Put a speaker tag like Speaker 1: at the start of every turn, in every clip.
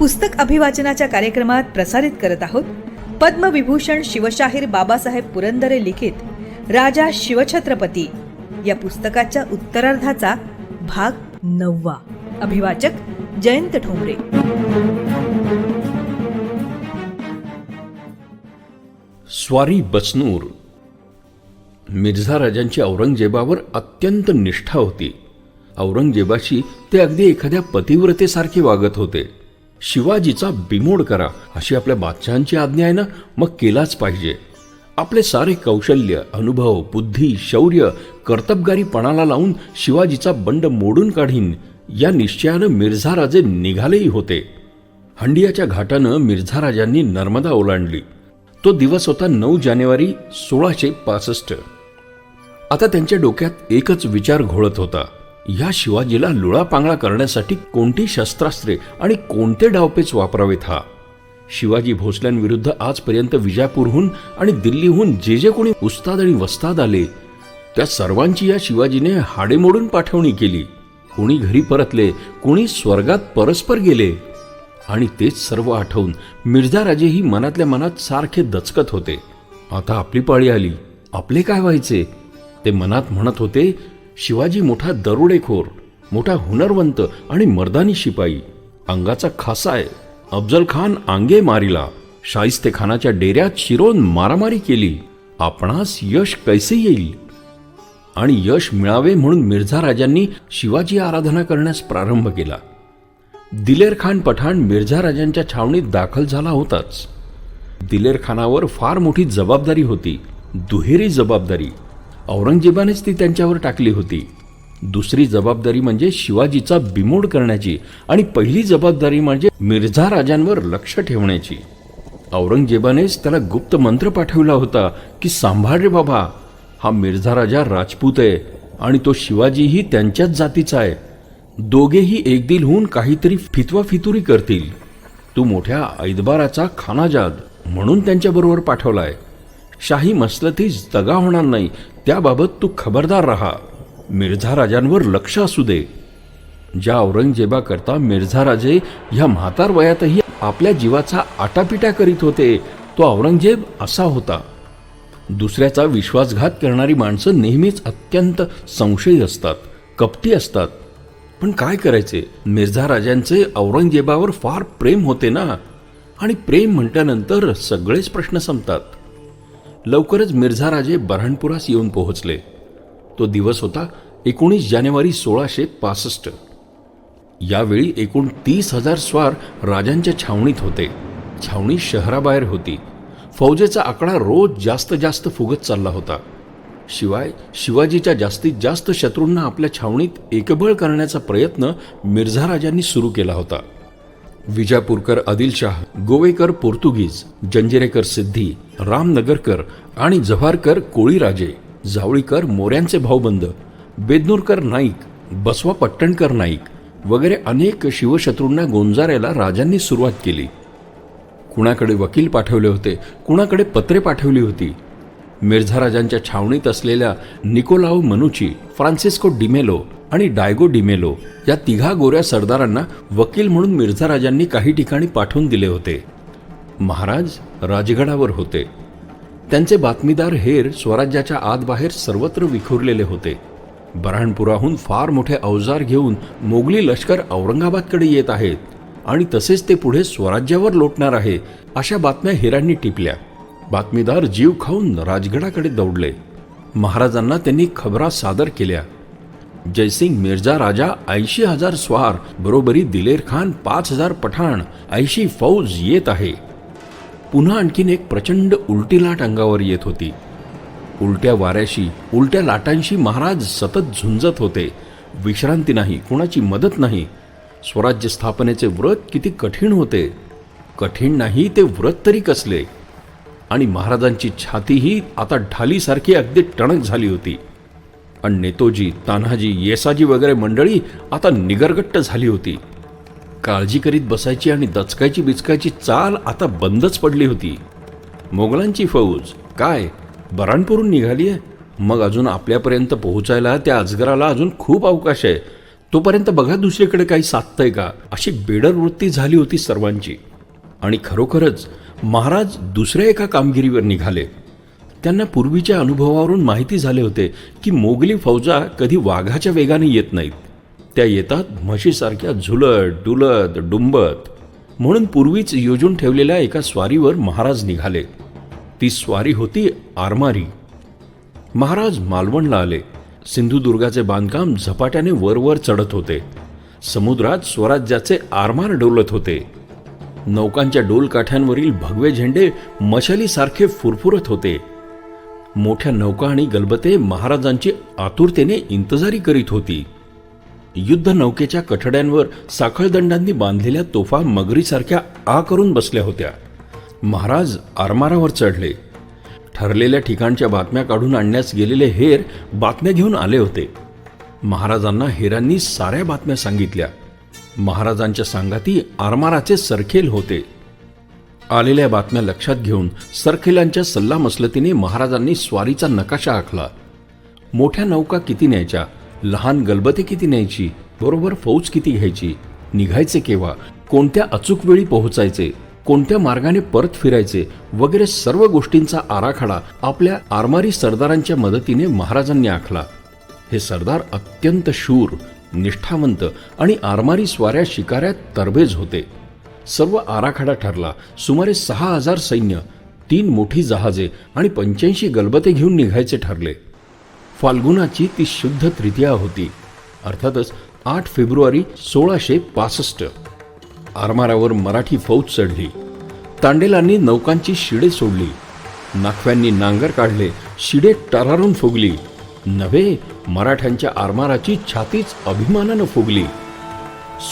Speaker 1: पुस्तक अभिवाचनाच्या कार्यक्रमात प्रसारित करत आहोत पद्मविभूषण शिवशाहीर बाबासाहेब पुरंदरे लिखित राजा शिवछत्रपती या पुस्तकाच्या उत्तरार्धाचा भाग 9. अभिवाचक जयंत ठोंबरे.
Speaker 2: स्वारी बचनूर. मिर्झा राजांची औरंगजेबावर अत्यंत निष्ठा होती. औरंगजेबाशी ते अगदी एखाद्या पतिव्रतेसारखे वागत होते. शिवाजीचा बिमोड करा अशी आपल्या बादशहांची आज्ञा आहे ना, मग केलाच पाहिजे. आपले सारे कौशल्य, अनुभव, बुद्धी, शौर्य, कर्तबगारीपणाला लावून शिवाजीचा बंड मोडून काढीन या निश्चयानं मिर्झा राजे निघालेही होते. हंडियाच्या घाटानं मिर्झा राजांनी नर्मदा ओलांडली. तो दिवस होता 9 जानेवारी 1665. आता त्यांच्या डोक्यात एकच विचार घोळत होता. या शिवाजीला लुळापांगळा करण्यासाठी कोणती शस्त्रास्त्रे आणि कोणते डावपेच वापरावेत. शिवाजी भोसल्यांविरुद्ध आजपर्यंत विजापूरहून आणि दिल्लीहून जे जे कोणी उस्ताद आणि वस्ताद आले त्या सर्वांची या शिवाजीने हाडे मोडून पाठवणी केली. कोणी घरी परतले, कोणी स्वर्गात परस्पर गेले. आणि तेच सर्व आठवून मिर्झा राजेही मनातल्या मनात सारखे दचकत होते. आता आपली पाळी आली, आपले काय व्हायचे ते मनात म्हणत होते. शिवाजी मोठा दरोडेखोर, मोठा हुनरवंत आणि मर्दानी शिपाई, अंगाचा खासा आहे. अफजल खान आंगे मारिला, शाहिस्ते खानाच्या डेऱ्यात शिरोन मारामारी केली. आपणास यश कैसे येईल? आणि यश मिळावे म्हणून मिर्झा राजांनी शिवाजी आराधना करण्यास प्रारंभ केला. दिलेर खान पठाण मिर्झा राजांच्या छावणीत दाखल झाला होताच. दिलेर खानावर फार मोठी जबाबदारी होती, दुहेरी जबाबदारी. औरंगजेबानेच ती त्यांच्यावर टाकली होती. दुसरी जबाबदारी म्हणजे शिवाजीचा बिमोड करण्याची आणि पहिली जबाबदारी म्हणजे मिर्झा राजांवर लक्ष ठेवण्याची. औरंगजेबानेच त्याला गुप्त मंत्र पाठवला होता की सांभाळ रे बाबा, हा मिर्झा राजा राजपूत आहे आणि तो शिवाजीही त्यांच्याच जातीचा आहे. दोघेही एकदिल होऊन काहीतरी फितवाफितुरी करतील. तू मोठ्या ऐदबाराचा खानाजाद म्हणून त्यांच्याबरोबर पाठवलाय. शाही मसलतीच दगा होणार नाही, त्याबाबत तू खबरदार राहा. मिर्झा राजांवर लक्ष असू दे. ज्या औरंगजेबा करता मिर्झा राजे ह्या म्हातार वयातही आपल्या जीवाचा आटापिटा करीत होते, तो औरंगजेब असा होता. दुसऱ्याचा विश्वासघात करणारी माणसं नेहमीच अत्यंत संशयी असतात, कपटी असतात. पण काय करायचे, मिर्झा राजांचे औरंगजेबावर फार प्रेम होते ना, आणि प्रेम म्हटल्यानंतर सगळेच प्रश्न संपतात. लवकरच मिर्झा राजे बऱ्हाणपुरास येऊन पोहोचले. तो दिवस होता 19 जानेवारी 1665. यावेळी एकूण 30,000 स्वार राजांच्या छावणीत होते. छावणी शहराबाहेर होती. फौजेचा आकडा रोज जास्त फुगत चालला होता. शिवाय शिवाजीच्या जास्तीत जास्त शत्रूंना आपल्या छावणीत एकबळ करण्याचा प्रयत्न मिर्झा राजांनी सुरू केला होता. विजापूरकर आदिलशाह, गोवेकर पोर्तुगीज, जंजिरेकर सिद्धी, रामनगरकर आणि जव्हारकर कोळीराजे, जावळीकर मोऱ्यांचे भाऊबंद, बेदनूरकर नाईक, बसवा पट्टणकर नाईक वगैरे अनेक शिवशत्रूंना गोंजारायला राजांनी सुरुवात केली. कुणाकडे वकील पाठवले होते, कुणाकडे पत्रे पाठवली होती. मिर्झा राजांच्या छावणीत असलेल्या निकोलाओ मनुची, फ्रान्सिस्को डिमेलो आणि डायगो डिमेलो या 3 गोऱ्या सरदारांना वकील म्हणून मिर्झा राजांनी काही ठिकाणी पाठवून दिले होते. महाराज राजगडावर होते. त्यांचे बातमीदार हेर स्वराज्याच्या आत बाहेर सर्वत्र विखुरलेले होते. बऱ्हाणपुराहून फार मोठे अवजार घेऊन मोगली लष्कर औरंगाबादकडे येत आहेत आणि तसेच ते पुढे स्वराज्यावर लोटणार आहे, अशा बातम्या हेरांनी टिपल्या. बातमीदार जीव खाऊन राजगडाकडे दौडले. महाराजांना त्यांनी खबरा सादर केल्या. जयसिंग मिर्झा राजा 80,000 स्वार बरोबरी दिलेर खान 5,000 पठाण, 80 फौज येत आहे. पुन्हा आणखीन एक प्रचंड उलटी लाट अंगावर येत होती. उलट्या वाऱ्याशी, उलट्या लाटांशी महाराज सतत झुंजत होते. विश्रांती नाही, कुणाची मदत नाही. स्वराज्य स्थापनेचे व्रत किती कठीण होते. कठीण नाही ते व्रत तरी कसले. आणि महाराजांची छातीही आता ढालीसारखी अगदी टणक झाली होती. आणि नेतोजी, तान्हाजी, येसाजी वगैरे मंडळी आता निगरगट्ट झाली होती. काळजी करीत बसायची आणि दचकायची बिचकायची चाल आता बंदच पडली होती. मोगलांची फौज काय बऱ्हाणपूरहून निघाली आहे, मग अजून आपल्यापर्यंत पोहोचायला त्या अजगराला अजून खूप अवकाश आहे. तोपर्यंत बघा दुसरीकडे काही साधतंय का, अशी बेडर वृत्ती झाली होती सर्वांची. आणि खरोखरच महाराज दुसऱ्या एका कामगिरीवर निघाले. त्यांना पूर्वीच्या अनुभवावरून माहिती झाले होते की मोगली फौजा कधी वाघाच्या वेगाने येत नाहीत. त्या येतात म्हशीसारख्या झुलत डुलत डुंबत. म्हणून पूर्वीच योजून ठेवलेल्या एका स्वारीवर महाराज निघाले. ती स्वारी होती आरमारी. महाराज मालवणला आले. सिंधुदुर्गाचे बांधकाम झपाट्याने वरवर चढत होते. समुद्रात स्वराज्याचे आरमार डोलत होते. नौकांच्या डोलकाठ्यांवरील भगवे झेंडे मशालीसारखे फुरफुरत होते. मोठ्या नौका आणि गलबते महाराजांची आतुरतेने इंतजारी करीत होती. युद्ध नौकेच्या कठड्यांवर साखळदंडांनी बांधलेल्या तोफा मगरीसारख्या आ करून बसल्या होत्या. महाराज आरमारावर चढले. ठरलेल्या ठिकाणच्या बातम्या काढून आणण्यास गेलेले हेर बातम्या घेऊन आले होते. महाराजांना हेरांनी साऱ्या बातम्या सांगितल्या. महाराजांच्या सांगाती आरमाराचे सरखेल होते. आलेल्या बातम्या लक्षात घेऊन सरखेलांच्या सल्लामसलतीने महाराजांनी स्वारीचा नकाशा आखला. मोठ्या नौका किती न्यायच्या, लहान गलबते किती न्यायची, बरोबर फौज किती घ्यायची, निघायचे केव्हा, कोणत्या अचूक वेळी पोहोचायचे, कोणत्या मार्गाने परत फिरायचे वगैरे सर्व गोष्टींचा आराखडा आपल्या आरमारी सरदारांच्या मदतीने महाराजांनी आखला. हे सरदार अत्यंत शूर, निष्ठावंत आणि आरमारी स्वाऱ्या शिकाऱ्यात तरबेज होते. सर्व आराखडा ठरला. सुमारे 6,000 सैन्य, 3 मोठी जहाजे आणि 85 गलबते घेऊन निघायचे ठरले. फाल्गुनाची ती शुद्ध तृतीया होती. अर्थातच 8 फेब्रुवारी 1665. आरमारावर मराठी फौज चढली. तांडेलांनी नौकांची शिडे सोडली. नाखव्यांनी नांगर काढले. शिडे टरारून फुगली. नव्हे, मराठ्यांच्या आरमाराची छातीच अभिमानानं फुगली.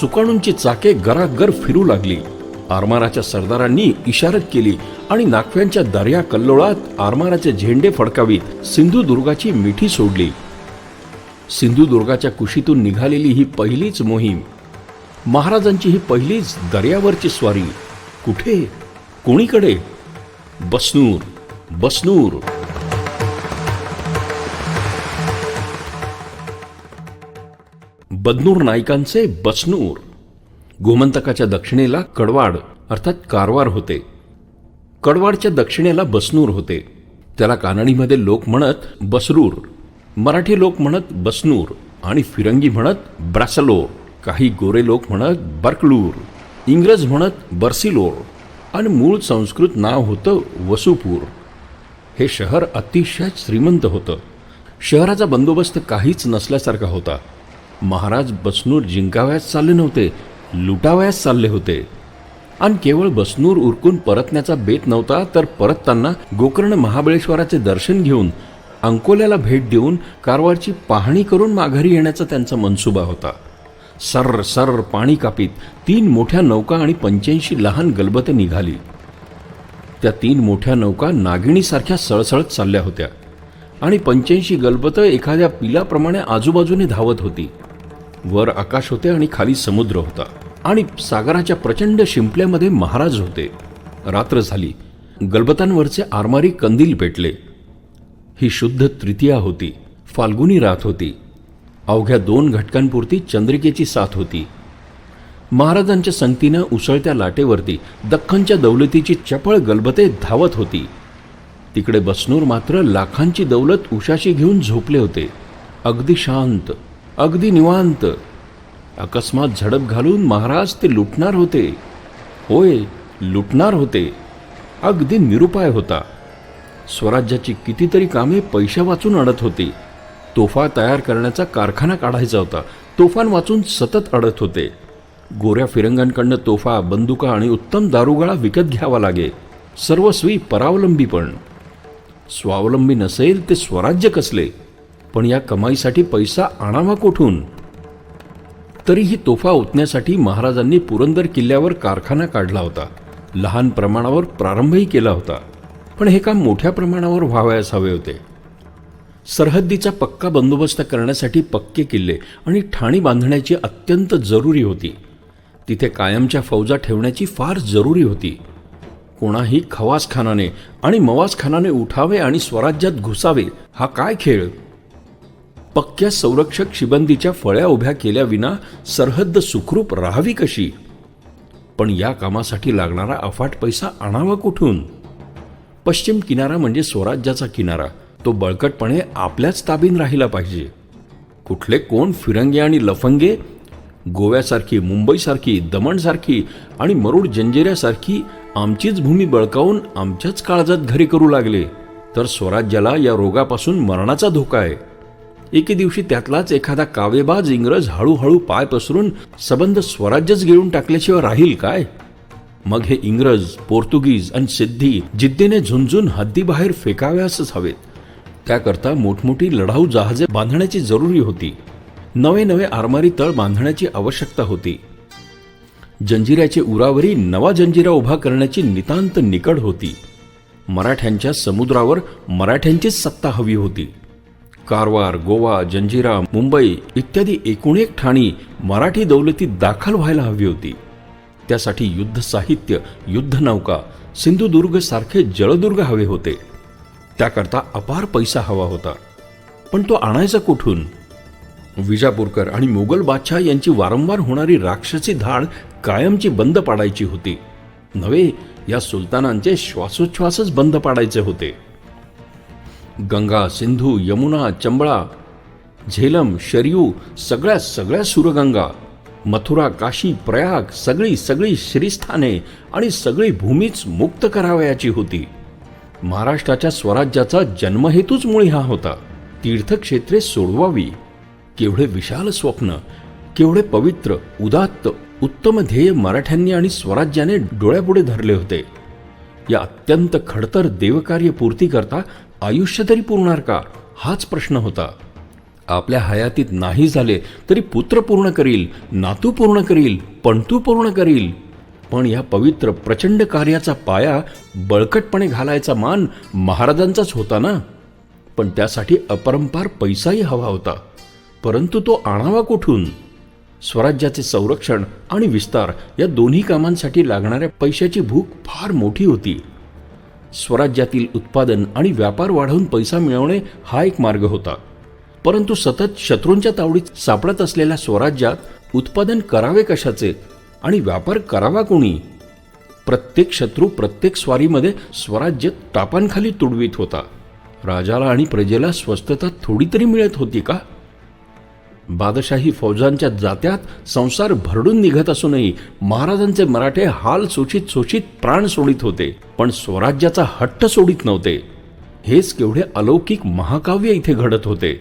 Speaker 2: सुकाणूंची चाके गरागर फिरू लागली. आरमाराच्या सरदारांनी इशारत केली आणि नाखव्यांच्या दर्या कल्लोळात आरमाराचे झेंडे फडकावीत सिंधुदुर्गाची मिठी सोडली. सिंधुदुर्गाच्या कुशीतून निघालेली ही पहिलीच मोहीम. महाराजांची ही पहिलीच दर्यावरची स्वारी. कुठे, कोणीकडे? बसनूर, बसनूर. बदनूर नायकांचे बसनूर. गोमंतकाच्या दक्षिणेला कडवाड अर्थात कारवार होते. कडवाडच्या दक्षिणेला बसनूर होते. त्याला कानडीमध्ये लोक म्हणत बसरूर, मराठी लोक म्हणत बसनूर आणि फिरंगी म्हणत ब्रासलोर. काही गोरे लोक म्हणत बर्कलूर, इंग्रज म्हणत बर्सिलोर आणि मूळ संस्कृत नाव होतं वसुपूर. हे शहर अतिशय श्रीमंत होतं. शहराचा बंदोबस्त काहीच नसल्यासारखा होता. महाराज बसनूर जिंकावयास चालले नव्हते, लुटावयास चालले होते. आणि केवळ बसनूर उरकून परतण्याचा बेत नव्हता, तर परतताना गोकर्ण महाबळेश्वराचे दर्शन घेऊन अंकोल्याला भेट देऊन कारवारची पाहणी करून माघारी येण्याचा त्यांचा मनसुबा होता. सर्र सर्र पाणी कापीत 3 मोठ्या नौका आणि 85 लहान गलबते निघाली. त्या 3 मोठ्या नौका नागिणीसारख्या सळसळत चालल्या होत्या आणि 85 गलबतं एखाद्या पिलाप्रमाणे आजूबाजूने धावत होती. वर आकाश होते आणि खाली समुद्र होता आणि सागराच्या प्रचंड शिंपल्यामध्ये महाराज होते. रात्र झाली. गलबतांवरचे आरमारी कंदील पेटले. ही शुद्ध तृतीया होती. फाल्गुनी रात होती. अवघ्या 2 घटकांपुरती चंद्रिकेची साथ होती. महाराजांच्या संगतीनं उसळत्या लाटेवरती दख्खनच्या दौलतीची चपळ गलबते धावत होती. तिकडे बसनूर मात्र लाखांची दौलत उशाशी घेऊन झोपले होते. अगदी शांत, अगदी निवांत. अकस्मात झडप घालून महाराज ते लुटणार होते. होय, लुटणार होते. अगदी निरुपाय होता. स्वराज्याची कितीतरी कामे पैशा वाचून अडत होती. तोफा तयार करण्याचा कारखाना काढायचा होता. तोफान वाचून सतत अडत होते. गोऱ्या फिरंगांकडनं तोफा, बंदुका आणि उत्तम दारुगोळा विकत घ्यावा लागे. सर्वस्वी परावलंबीपण. स्वावलंबी नसेल ते स्वराज्य कसले? पण या कमाईसाठी पैसा आणावा कोठून? तरीही तोफा ओतण्यासाठी महाराजांनी पुरंदर किल्ल्यावर कारखाना काढला होता. लहान प्रमाणावर प्रारंभही केला होता. पण हे काम मोठ्या प्रमाणावर व्हावयास हवे होते. सरहद्दीचा पक्का बंदोबस्त करण्यासाठी पक्के किल्ले आणि ठाणी बांधण्याची अत्यंत जरुरी होती. तिथे कायमच्या फौजा ठेवण्याची फार जरुरी होती. कोणाही खवासखानाने आणि मवासखानाने उठावे आणि स्वराज्यात घुसावे हा काय खेळ? पक्क्या संरक्षक शिबंदीच्या फळ्या उभ्या केल्याविना सरहद्द सुखरूप राहावी कशी? पण या कामासाठी लागणारा अफाट पैसा आणावा कुठून? पश्चिम किनारा म्हणजे स्वराज्याचा किनारा. तो बळकटपणे आपल्याच ताब्यात राहिला पाहिजे. कुठले कोण फिरंगे आणि लफंगे गोव्यासारखी, मुंबईसारखी, दमणसारखी आणि मरुड जंजिऱ्यासारखी आमचीच भूमी बळकावून आमच्याच काळजात घरी करू लागले तर स्वराज्याला या रोगापासून मरणाचा धोका आहे. एके दिवशी त्यातलाच एखादा कावेबाज इंग्रज हळूहळू पाय पसरून सबंध स्वराज्यच गिळून टाकल्याशिवाय राहील काय? मग हे इंग्रज, पोर्तुगीज आणि सिद्धी जिद्दीने झुंजून हद्दीबाहेर फेकाव्यासच हवेत. त्याकरता मोठमोठी लढाऊ जहाजे बांधण्याची जरुरी होती. नवे नवे आरमारी तळ बांधण्याची आवश्यकता होती. जंजिऱ्याचे उरावरी नवा जंजिरा उभा करण्याची नितांत निकड होती. मराठ्यांच्या समुद्रावर मराठ्यांचीच सत्ता हवी होती. कारवार, गोवा, जंजिरा, मुंबई इत्यादी एकूण एक ठाणी मराठी दौलतीत दाखल व्हायला हवी होती. त्यासाठी युद्ध साहित्य, युद्धनौका, सिंधुदुर्ग सारखे जलदुर्ग हवे होते. त्याकरता अपार पैसा हवा होता. पण तो आणायचा कुठून? विजापूरकर आणि मोगल बादशाह यांची वारंवार होणारी राक्षसी धाड कायमची बंद पाडायची होती. नव्हे, या सुलतानांचे श्वासोच्छ्वासच बंद पाडायचे होते. गंगा, सिंधू, यमुना, चंबळा, झेलम, शरयू, सगळ्या सुरगंगा, मथुरा, काशी, प्रयाग सगळी श्रीस्थाने आणि सगळी भूमीच मुक्त करावयाची होती. महाराष्ट्राच्या स्वराज्याचा जन्महेतूच मुळी हा होता. तीर्थक्षेत्रे सोडवावी. केवढे विशाल स्वप्न, केवढे पवित्र, उदात्त, उत्तम ध्येय मराठ्यांनी आणि स्वराज्याने डोळ्यापुढे धरले होते. या अत्यंत खडतर देवकार्य पूर्ती करता आयुष्य तरी पुरणार का, हाच प्रश्न होता. आपल्या हयातीत नाही झाले तरी पुत्र पूर्ण करील, नातू पूर्ण करील, पणतू पूर्ण करील. पण या पवित्र प्रचंड कार्याचा पाया बळकटपणे घालायचा मान महाराजांचाच होता ना. पण त्यासाठी अपरंपार पैसाही हवा होता. परंतु तो आणावा कुठून? स्वराज्याचे संरक्षण आणि विस्तार या दोन्ही कामांसाठी लागणाऱ्या पैशाची भूक फार मोठी होती. स्वराज्यातील उत्पादन आणि व्यापार वाढवून पैसा मिळवणे हा एक मार्ग होता. परंतु सतत शत्रूंच्या तावडीत सापडत असलेल्या स्वराज्यात उत्पादन करावे कशाचे आणि व्यापार करावा कोणी? प्रत्येक शत्रू प्रत्येक स्वारीमध्ये स्वराज्य टापांखाली तुडवीत होता. राजाला आणि प्रजेला स्वस्तता थोडी तरी मिळत होती का? बादशाही फौजांच्या जात्यात संसार भरडून निघत असूनही महाराजांचे मराठे हाल सोशीत प्राण सोडित होते, पण स्वराज्याचा हट्ट सोडित नव्हते. हेच केवढे अलौकिक महाकाव्य इथे घडत होते.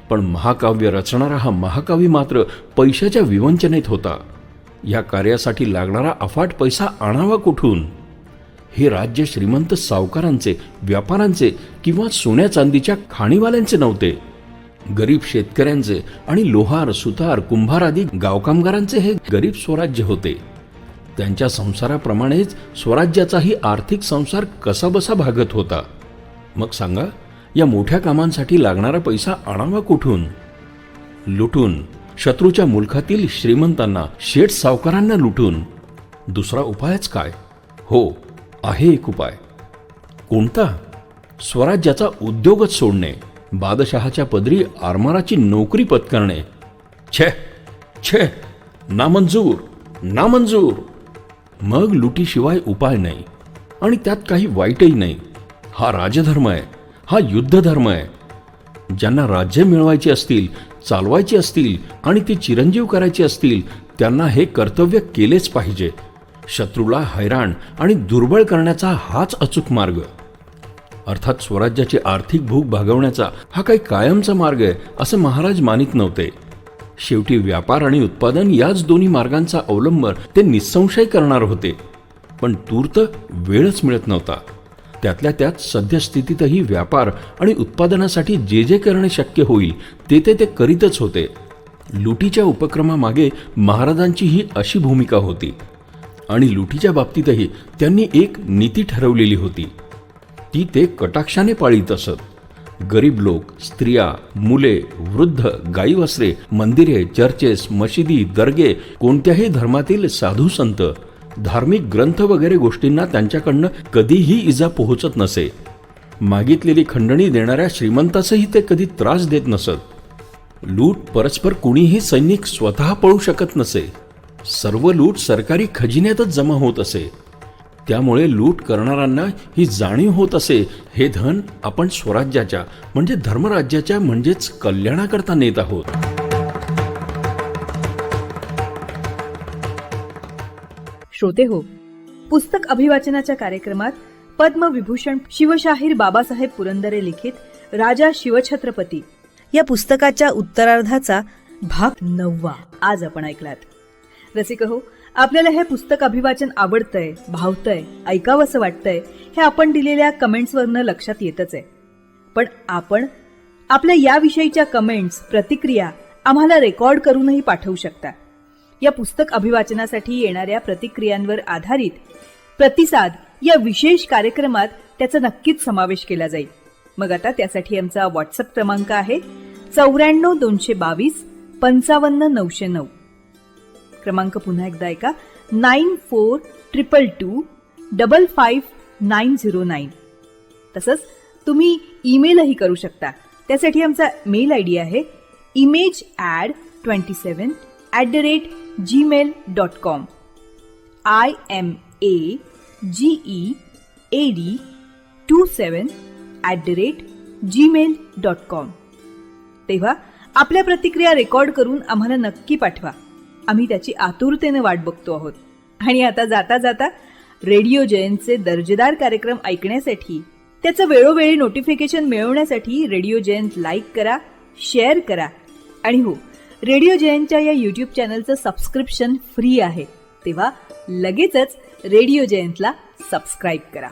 Speaker 2: पण महाकाव्य रचणारा हा महाकवी मात्र पैशाच्या विवंचनेत होता. या कार्यासाठी लागणारा अफाट पैसा आणावा कुठून? हे राज्य श्रीमंत सावकारांचे, व्यापाऱ्यांचे किंवा सोन्या चांदीच्या खाणीवाल्यांचे नव्हते. गरीब शेतकऱ्यांचे आणि लोहार, सुतार, कुंभार आदी गावकामगारांचे हे गरीब स्वराज्य होते. त्यांच्या संसाराप्रमाणेच स्वराज्याचाही आर्थिक संसार कसाबसा भागत होता. मग सांगा, या मोठ्या कामांसाठी लागणारा पैसा आणावा कुठून? लुटून, शत्रूच्या मुलखातील श्रीमंतांना, शेठ सावकारांना लुटून. दुसरा उपायच काय? हो, आहे एक उपाय. कोणता? स्वराज्याचा उद्योगच सोडणे, बादशहाच्या पदरी आरमाराची नोकरी पत्करणे. छे, नामंजूर. मग लुटीशिवाय उपाय नाही आणि त्यात काही वाईटही नाही. हा राजधर्म आहे, हा युद्धधर्म आहे. ज्यांना राज्य मिळवायची असतील, चालवायची असतील आणि ती चिरंजीव करायची असतील, त्यांना हे कर्तव्य केलेच पाहिजे. शत्रूला हैराण आणि दुर्बळ करण्याचा हाच अचूक मार्ग. अर्थात स्वराज्याची आर्थिक भूक भागवण्याचा हा काही कायमचा मार्ग आहे असं महाराज मानित नव्हते. शेवटी व्यापार आणि उत्पादन याच दोन्ही मार्गांचा अवलंब ते निसंशय करणार होते. पण तूर्त वेळच मिळत नव्हता. त्यातल्या त्यात सद्यस्थितीतही व्यापार आणि उत्पादनासाठी जे जे करणे शक्य होईल ते करीतच होते. लुटीच्या उपक्रमामागे महाराजांची ही अशी भूमिका होती आणि लुटीच्या बाबतीतही त्यांनी एक नीती ठरवलेली होती. ती ते कटाक्षाने पाळीत असत. गरीब लोक, स्त्रिया, मुले, वृद्ध, गाईवासरे, मंदिरे, चर्चेस, मशिदी, दर्गे, कोणत्याही धर्मातील साधू संत, धार्मिक ग्रंथ वगैरे गोष्टींना त्यांच्याकडनं कधीही इजा पोहोचत नसे. मागितलेली खंडणी देणाऱ्या श्रीमंतासही ते कधी त्रास देत नसत. लूट परस्पर कुणीही सैनिक स्वतः पळू शकत नसे. सर्व लूट सरकारी खजिन्यातच जमा होत असे. त्यामुळे लूट करणाऱ्यांना ही जाणीव होत असे, हे धन आपण स्वराज्याच्या म्हणजे धर्मराज्याच्या म्हणजेच कल्याणाकरता नेत आहोत.
Speaker 1: श्रोते हो, पुस्तक अभिवाचनाच्या कार्यक्रमात पद्मविभूषण शिवशाहीर बाबासाहेब पुरंदरे लिखित राजा शिवछत्रपती या पुस्तकाच्या उत्तरार्धाचा भाग 9 आज आपण ऐकलात. रसिक हो, आपल्याला हे पुस्तक अभिवाचन आवडतंय, भावतंय, ऐकावंसं वाटतंय हे आपण दिलेल्या कमेंट्सवरनं लक्षात येतच आहे. पण आपण आपल्या याविषयीच्या कमेंट्स, प्रतिक्रिया आम्हाला रेकॉर्ड करूनही पाठवू शकता. या पुस्तक अभिवाचनासाठी येणाऱ्या प्रतिक्रियांवर आधारित प्रतिसाद या विशेष कार्यक्रमात त्याचा नक्कीच समावेश केला जाईल. मग आता त्यासाठी आमचा व्हॉट्सअप क्रमांक आहे 94 222 55 909. क्रमांक पुन्हा एकदा ऐका, 9422 55909. तसंच तुम्ही ईमेलही करू शकता. त्यासाठी आमचा मेल आयडी आहे imagead27@gmail.com. imagead27@gmail.com. तेव्हा आपल्या प्रतिक्रिया रेकॉर्ड करून आम्हाला नक्की पाठवा. आम्ही त्याची आतुरतेने वाट बघतो आहोत. आणि आता जाता जाता रेडिओ जयंतचे दर्जेदार कार्यक्रम ऐकण्यासाठी, त्याचं वेळोवेळी नोटिफिकेशन मिळवण्यासाठी रेडिओ जयंत लाईक करा, शेअर करा. आणि हो, रेडिओ जयंतच्या या यूट्यूब चॅनलचं सबस्क्रिप्शन फ्री आहे. तेव्हा लगेचच रेडिओ जयंतला सबस्क्राईब करा.